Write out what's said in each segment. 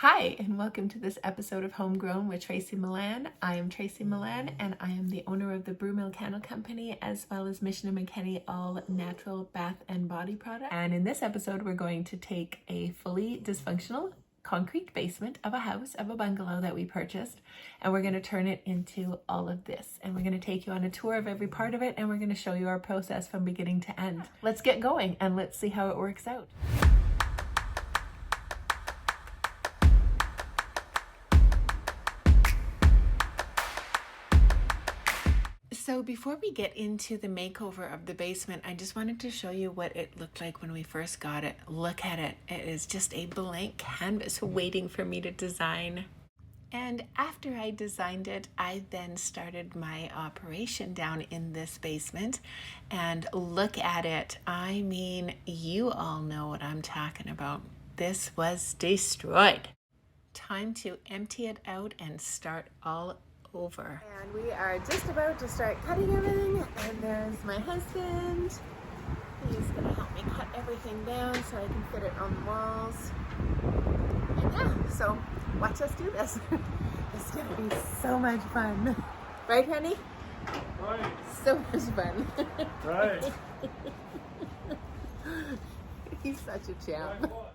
Hi, and welcome to this episode of Homegrown with Tracy Milan. I am Tracy Milan, and I am the owner of the Brewmill Candle Company, as well as Mission & McKenney all natural bath and body products. And in this episode, we're going to take a fully dysfunctional concrete basement of a house, of a bungalow that we purchased, and we're going to turn it into all of this. And we're going to take you on a tour of every part of it, and we're going to show you our process from beginning to end. Let's get going, and let's see how it works out. So before we get into the makeover of the basement, I just wanted to show you what it looked like when we first got it. Look at it. It is just a blank canvas waiting for me to design. And after I designed it, I then started my operation down in this basement. And look at it. I mean, you all know what I'm talking about. This was destroyed. Time to empty it out and start all over. And we are just about to start cutting everything, and there's my husband. He's gonna help me cut everything down so I can fit it on the walls. And yeah, so watch us do this. It's gonna be so much fun. Right, honey? Right. So much fun. Right. He's such a champ. Right, what?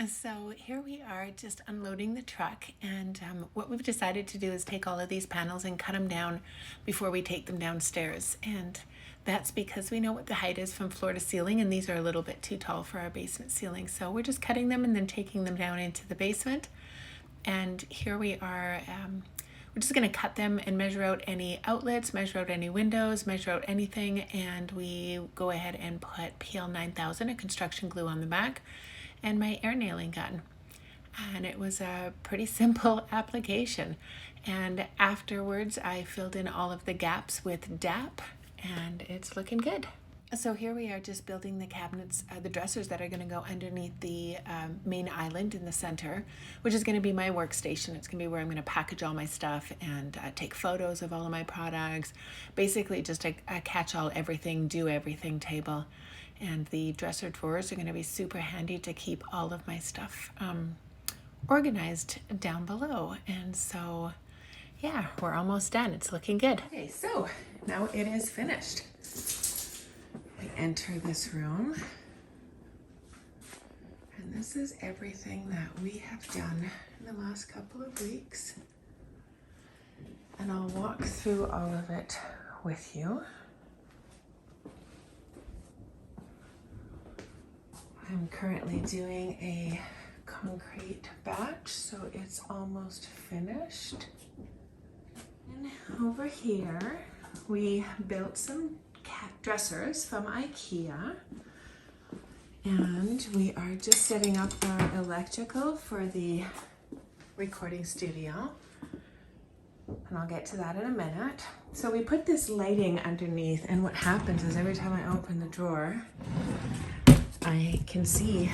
So here we are just unloading the truck, and what we've decided to do is take all of these panels and cut them down before we take them downstairs. And that's because we know what the height is from floor to ceiling, and these are a little bit too tall for our basement ceiling. So we're just cutting them and then taking them down into the basement. And here we are. We're just going to cut them and measure out any outlets, measure out any windows, measure out anything, and we go ahead and put PL 9000, a construction glue, on the back, and my air nailing gun. And it was a pretty simple application. And afterwards, I filled in all of the gaps with DAP, and it's looking good. So here we are just building the cabinets, the dressers that are going to go underneath the main island in the center, which is going to be my workstation. It's going to be where I'm going to package all my stuff and take photos of all of my products. Basically just a catch-all everything, do everything table. And the dresser drawers are going to be super handy to keep all of my stuff organized down below. And so, yeah, we're almost done. It's looking good. Okay, so now it is finished. We enter this room, and this is everything that we have done in the last couple of weeks. And I'll walk through all of it with you. I'm currently doing a concrete batch, so it's almost finished. And over here, we built some dressers from IKEA, and we are just setting up our electrical for the recording studio, and I'll get to that in a minute. So we put this lighting underneath, and what happens is every time I open the drawer, I can see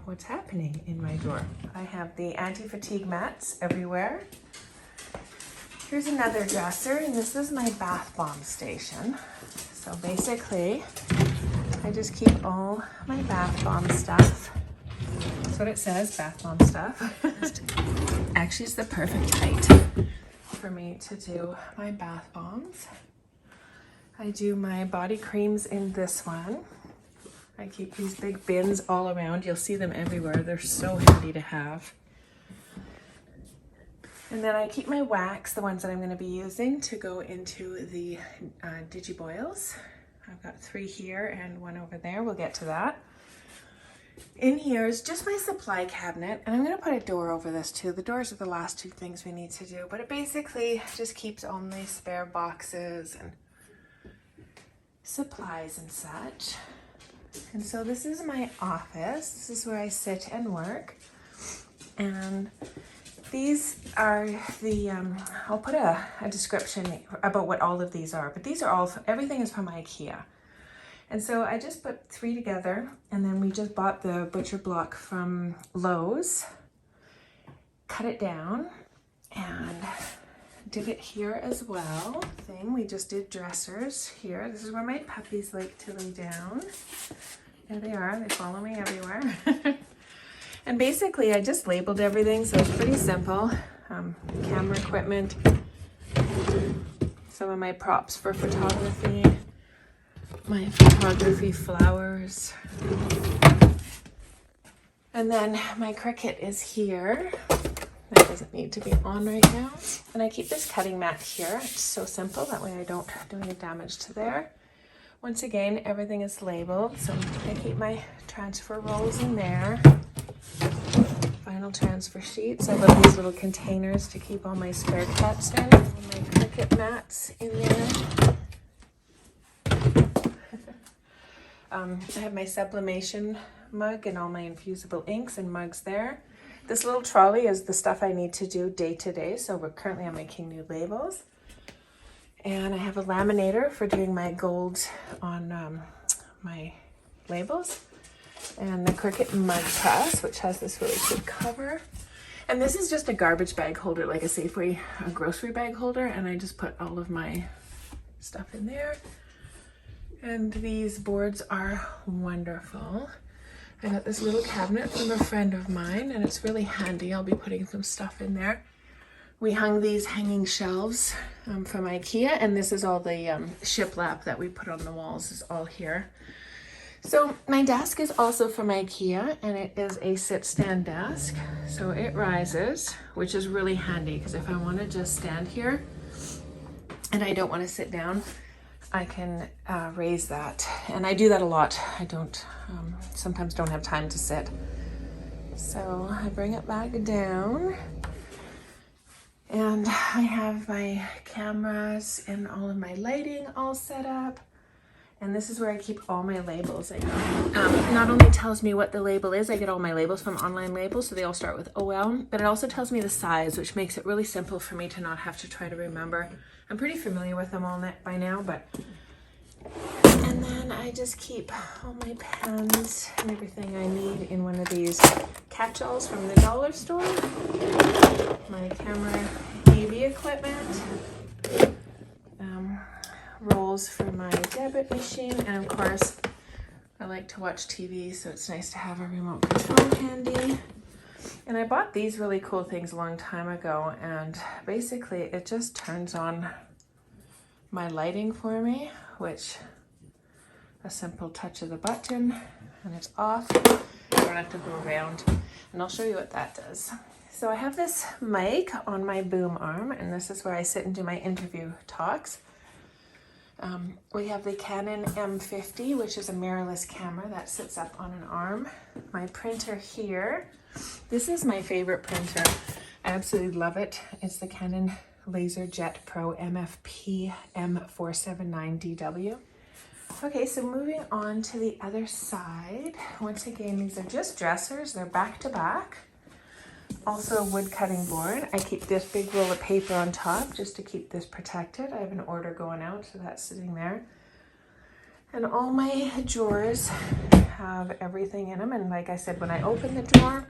what's happening in my drawer. I have the anti-fatigue mats everywhere. Here's another dresser, and this is my bath bomb station. So basically, I just keep all my bath bomb stuff. That's what it says, bath bomb stuff. Actually, it's the perfect height for me to do my bath bombs. I do my body creams in this one. I keep these big bins all around. You'll see them everywhere. They're so handy to have. And then I keep my wax, the ones that I'm going to be using to go into the digiboils. I've got 3 here and 1 over there. We'll get to that. In here is just my supply cabinet, and I'm going to put a door over this too. The doors are the last 2 things we need to do, but it basically just keeps only spare boxes and supplies and such. And so this is my office. This is where I sit and work. And these are the, I'll put a description about what all of these are, but these are all, everything is from IKEA. And so I just put 3 together, and then we just bought the butcher block from Lowe's, cut it down, and did it here as well. We just did dressers here. This is where my puppies like to lay down. There they are, they follow me everywhere. And basically I just labeled everything, so it's pretty simple. Camera equipment, some of my props for photography, my photography flowers, and then my Cricut is here. That doesn't need to be on right now. And I keep this cutting mat here. It's so simple, that way I don't do any damage to there. Once again, everything is labeled, so I keep my transfer rolls in there. Vinyl transfer sheets. I love these little containers to keep all my spare cuts in. All my Cricut mats in there. I have my sublimation mug and all my infusible inks and mugs there. This little trolley is the stuff I need to do day to day, so currently I'm making new labels. And I have a laminator for doing my golds on my labels. And the Cricut mug press, which has this really cute cover. And this is just a garbage bag holder, like a Safeway grocery bag holder, and I just put all of my stuff in there. And these boards are wonderful. I got this little cabinet from a friend of mine, and it's really handy. I'll be putting some stuff in there. We hung these hanging shelves from IKEA, and this is all the shiplap that we put on the walls is all here. So my desk is also from IKEA, and it is a sit-stand desk. So it rises, which is really handy, because if I want to just stand here and I don't want to sit down, I can raise that. And I do that a lot. I don't, sometimes don't have time to sit. So I bring it back down. And I have my cameras and all of my lighting all set up. And this is where I keep all my labels. It not only tells me what the label is, I get all my labels from Online Labels, so they all start with OL, but it also tells me the size, which makes it really simple for me to not have to try to remember. I'm pretty familiar with them all by now, but... And then I just keep all my pens and everything I need in one of these catch-alls from the dollar store. My camera AV equipment. Rolls for my debit machine, and of course I like to watch TV, so it's nice to have a remote control handy. And I bought these really cool things a long time ago, and basically it just turns on my lighting for me, which a simple touch of the button and it's off. I don't have to go around, and I'll show you what that does. So I have this mic on my boom arm, and this is where I sit and do my interview talks. We have the Canon M50, which is a mirrorless camera that sits up on an arm. My printer here. This is my favorite printer. I absolutely love it. It's the Canon LaserJet Pro MFP M479DW. Okay, so moving on to the other side. Once again, these are just dressers. They're back to back. Also a wood cutting board. I keep this big roll of paper on top just to keep this protected. I have an order going out, so that's sitting there. And all my drawers have everything in them. And like I said, when I open the drawer,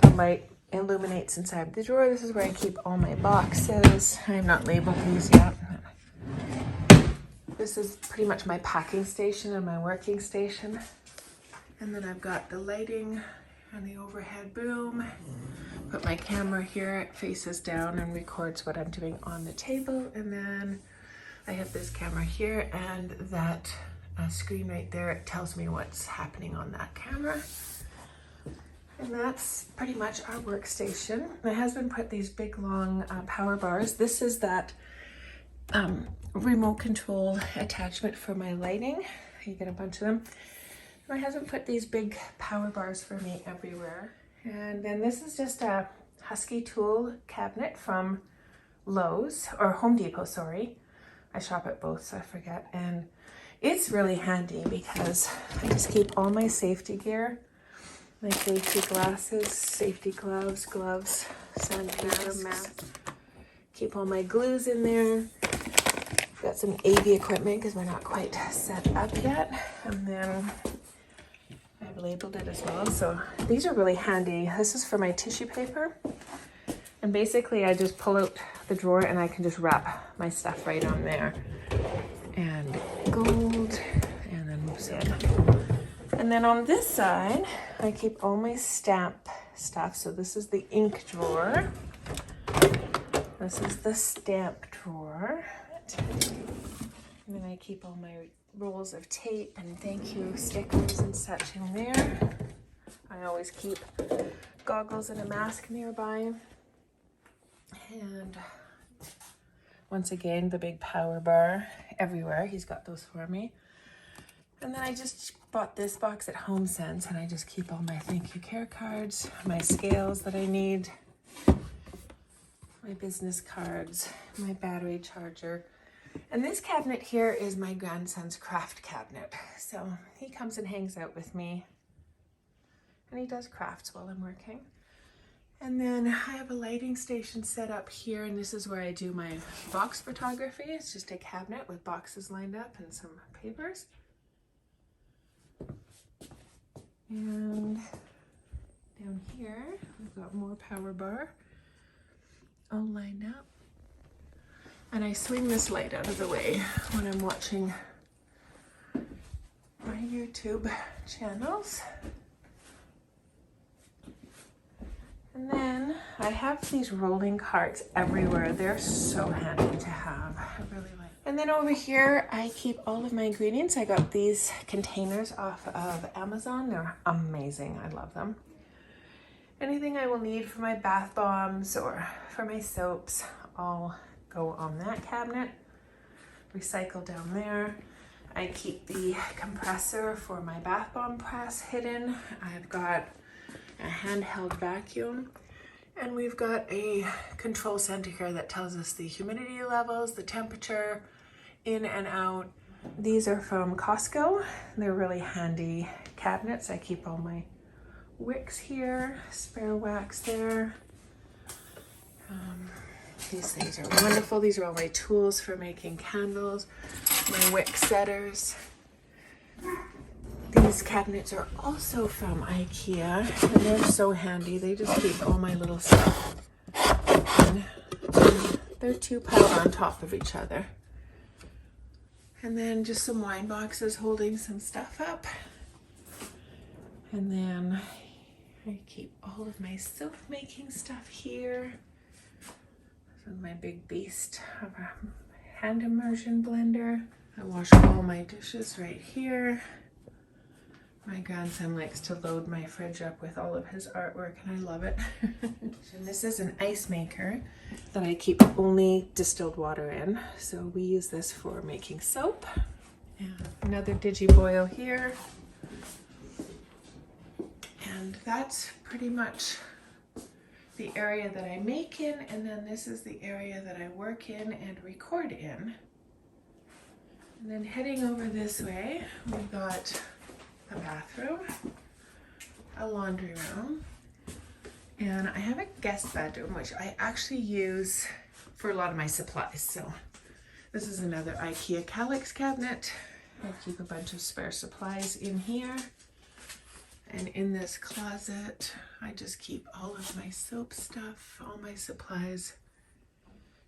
the light illuminates inside the drawer. This is where I keep all my boxes. I have not labeled these yet. This is pretty much my packing station and my working station. And then I've got the lighting and the overhead boom. Put my camera here, it faces down and records what I'm doing on the table. And then I have this camera here, and that screen right there, it tells me what's happening on that camera. And that's pretty much our workstation. My husband put these big long power bars. This is that remote control attachment for my lighting. You get a bunch of them. My husband put these big power bars for me everywhere. And then this is just a Husky tool cabinet from Lowe's, or Home Depot, sorry. I shop at both, so I forget. And it's really handy because I just keep all my safety gear, my safety glasses, safety gloves, sandpaper, masks. Keep all my glues in there. Got some AV equipment because we're not quite set up yet. And then I've labeled it as well. So these are really handy. This is for my tissue paper. And basically I just pull out the drawer and I can just wrap my stuff right on there. And gold, and then moves in. And then on this side, I keep all my stamp stuff. So this is the ink drawer. This is the stamp drawer. And then I keep all my rolls of tape and thank you stickers and such in there. I always keep goggles and a mask nearby. And once again, the big power bar everywhere. He's got those for me. And then I just bought this box at HomeSense and I just keep all my thank you care cards, my scales that I need, my business cards, my battery charger. And this cabinet here is my grandson's craft cabinet. So he comes and hangs out with me and he does crafts while I'm working. And then I have a lighting station set up here and this is where I do my box photography. It's just a cabinet with boxes lined up and some papers. And down here, we've got more power bar all lined up. And I swing this light out of the way when I'm watching my YouTube channels. And then I have these rolling carts everywhere. They're so handy to have. I really like. And then over here, I keep all of my ingredients. I got these containers off of Amazon. They're amazing. I love them. Anything I will need for my bath bombs or for my soaps, all go on that cabinet. Recycle down there. I keep the compressor for my bath bomb press hidden. I've got a handheld vacuum. And we've got a control center here that tells us the humidity levels, the temperature, in and out. These are from Costco. They're really handy cabinets. I keep all my wicks here, spare wax there. These things are wonderful. These are all my tools for making candles, my wick setters. These cabinets are also from IKEA and they're so handy. They just keep all my little stuff. And they're two piled on top of each other. And then just some wine boxes holding some stuff up. And then I keep all of my soap making stuff here. This is my big beast of a hand immersion blender. I wash all my dishes right here. My grandson likes to load my fridge up with all of his artwork and I love it. And this is an ice maker that I keep only distilled water in. So we use this for making soap. And another Digiboil here. And that's pretty much the area that I make in. And then this is the area that I work in and record in. And then heading over this way, we've got a bathroom, a laundry room, and I have a guest bedroom, which I actually use for a lot of my supplies. So this is another IKEA Calyx cabinet. I keep a bunch of spare supplies in here. And in this closet, I just keep all of my soap stuff, all my supplies.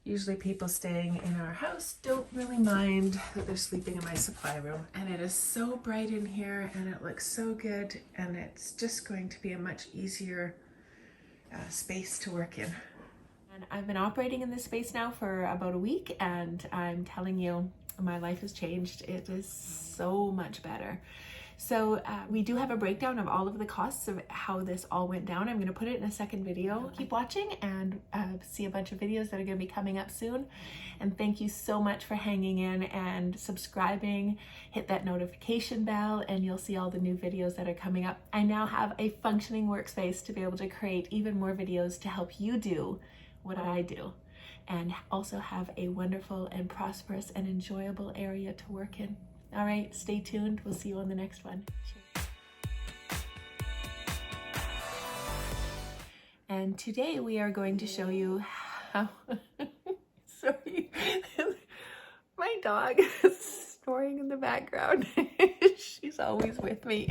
Usually people staying in our house don't really mind that they're sleeping in my supply room. And it is so bright in here and it looks so good. And it's just going to be a much easier space to work in. And I've been operating in this space now for about a week and I'm telling you, my life has changed. It is so much better. So we do have a breakdown of all of the costs of how this all went down. I'm going to put it in a second video. Keep watching and see a bunch of videos that are going to be coming up soon. And thank you so much for hanging in and subscribing. Hit that notification bell and you'll see all the new videos that are coming up. I now have a functioning workspace to be able to create even more videos to help you do what I do. And also have a wonderful and prosperous and enjoyable area to work in. All right, stay tuned. We'll see you on the next one. And today we are going to show you how, sorry, my dog is snoring in the background. She's always with me.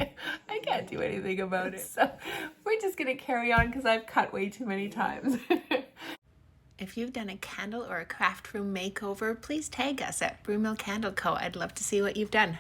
I can't do anything about it. So we're just gonna carry on because I've cut way too many times. If you've done a candle or a craft room makeover, please tag us at Broommill Candle Co. I'd love to see what you've done.